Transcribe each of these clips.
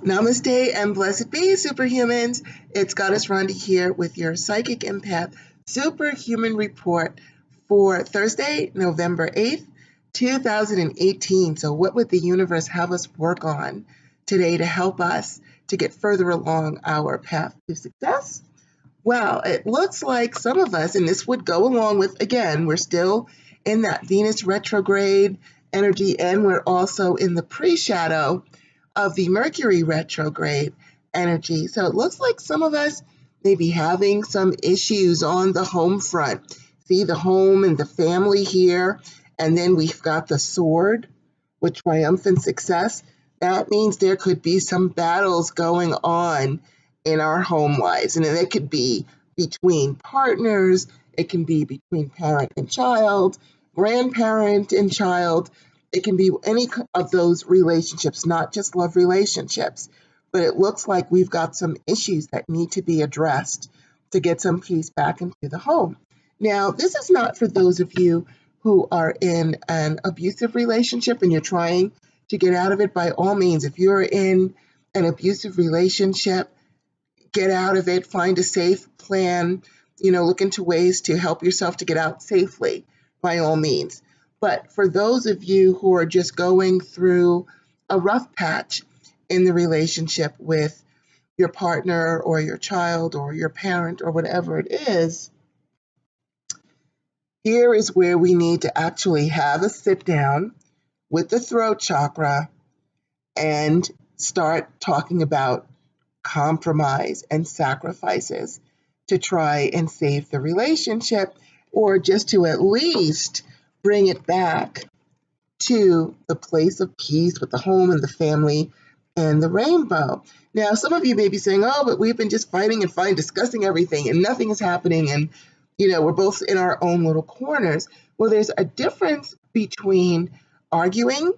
Namaste and Blessed SuperHumans. It's Goddess Rhonda here with your Psychic Empath Superhuman Report for Thursday, November 8th, 2018. So what would the universe have us work on today to help us to get further along our path to success? Well, it looks like some of us, and this would go along with, again, we're still in that Venus retrograde energy, and we're also in the pre-shadow of the Mercury retrograde energy. So it looks like some of us may be having some issues on the home front. See the home and the family here, and then we've got the sword with triumphant success. That means there could be some battles going on in our home lives, and it could be between partners, it can be between parent and child, grandparent and child. It can be any of those relationships, not just love relationships, but it looks like we've got some issues that need to be addressed to get some peace back into the home. Now, this is not for those of you who are in an abusive relationship and you're trying to get out of it. By all means, if you're in an abusive relationship, get out of it, find a safe plan, look into ways to help yourself to get out safely, by all means. But for those of you who are just going through a rough patch in the relationship with your partner or your child or your parent or whatever it is, here is where we need to actually have a sit down with the throat chakra and start talking about compromise and sacrifices to try and save the relationship, or just to at least bring it back to the place of peace with the home and the family and the rainbow. Now, some of you may be saying, oh, but we've been just fighting and fighting, discussing everything, and nothing is happening, and, we're both in our own little corners. Well, there's a difference between arguing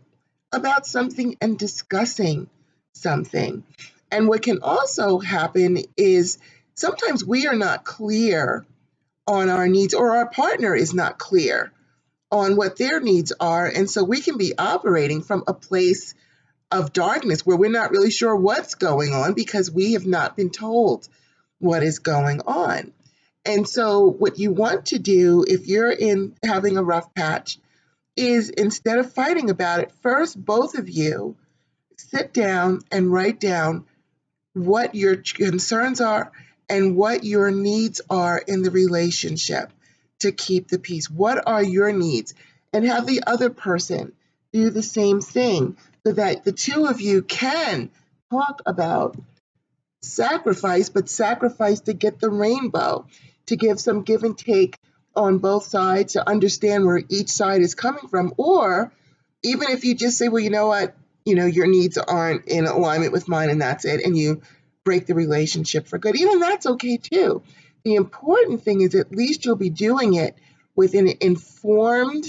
about something and discussing something. And what can also happen is sometimes we are not clear on our needs, or our partner is not clear on what their needs are. And so we can be operating from a place of darkness where we're not really sure what's going on because we have not been told what is going on. And so what you want to do if you're having a rough patch is, instead of fighting about it, first, both of you sit down and write down what your concerns are and what your needs are in the relationship to keep the peace. What are your needs? And have the other person do the same thing so that the two of you can talk about sacrifice, but sacrifice to get the rainbow, to give some give and take on both sides, to understand where each side is coming from. Or even if you just say, well, you know what, your needs aren't in alignment with mine and that's it, and you break the relationship for good, even that's okay too. The important thing is at least you'll be doing it with an informed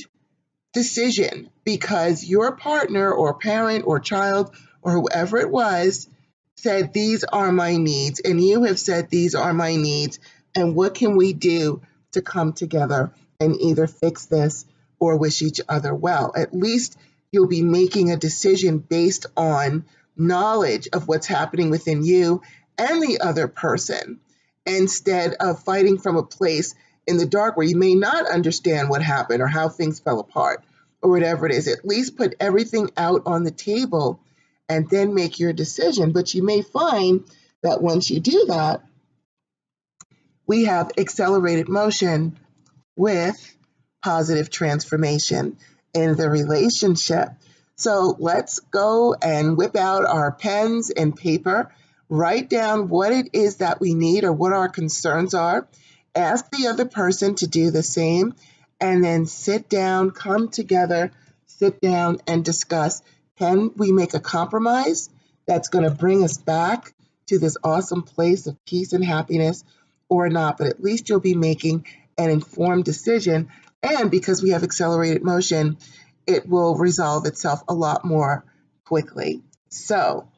decision, because your partner or parent or child or whoever it was said, these are my needs, and you have said, these are my needs, and what can we do to come together and either fix this or wish each other well. At least you'll be making a decision based on knowledge of what's happening within you and the other person, instead of fighting from a place in the dark where you may not understand what happened or how things fell apart or whatever it is. At least put everything out on the table and then make your decision. But you may find that once you do that, we have accelerated motion with positive transformation in the relationship. So let's go and whip out our pens and paper, write down what it is that we need or what our concerns are, ask the other person to do the same, and then sit down, come together, sit down and discuss, can we make a compromise that's going to bring us back to this awesome place of peace and happiness or not? But at least you'll be making an informed decision. And because we have accelerated motion, it will resolve itself a lot more quickly. So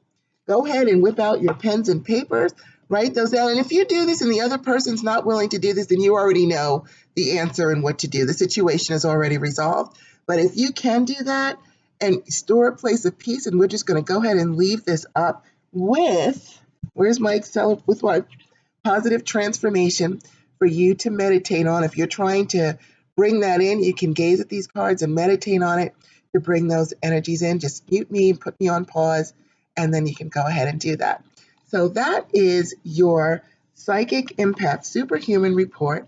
go ahead and whip out your pens and papers, write those down. And if you do this and the other person's not willing to do this, then you already know the answer and what to do. The situation is already resolved. But if you can do that and store a place of peace, and we're just going to go ahead and leave this up with, where's my Excel, with my positive transformation for you to meditate on. If you're trying to bring that in, you can gaze at these cards and meditate on it to bring those energies in. Just mute me, put me on pause, and then you can go ahead and do that. So that is your Psychic Empath Superhuman report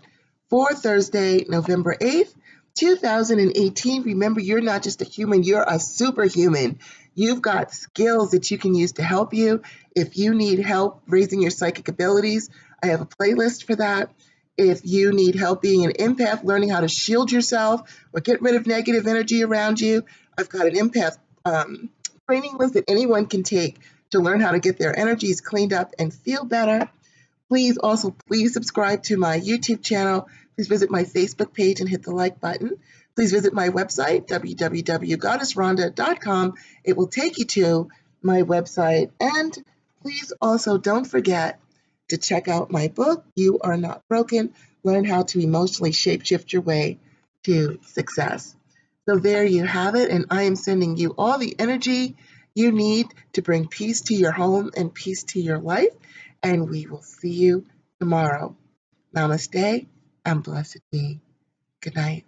for Thursday, November 8th, 2018. Remember, you're not just a human, you're a superhuman. You've got skills that you can use to help you. If you need help raising your psychic abilities, I have a playlist for that. If you need help being an empath, learning how to shield yourself or get rid of negative energy around you, I've got an empath training list that anyone can take to learn how to get their energies cleaned up and feel better. Please subscribe to my YouTube channel. Please visit my Facebook page and hit the like button. Please visit my website, www.goddessrhonda.com. It will take you to my website. And please also don't forget to check out my book, You Are Not Broken. Learn how to emotionally shapeshift your way to success. So there you have it. And I am sending you all the energy you need to bring peace to your home and peace to your life. And we will see you tomorrow. Namaste and blessed be. Good night.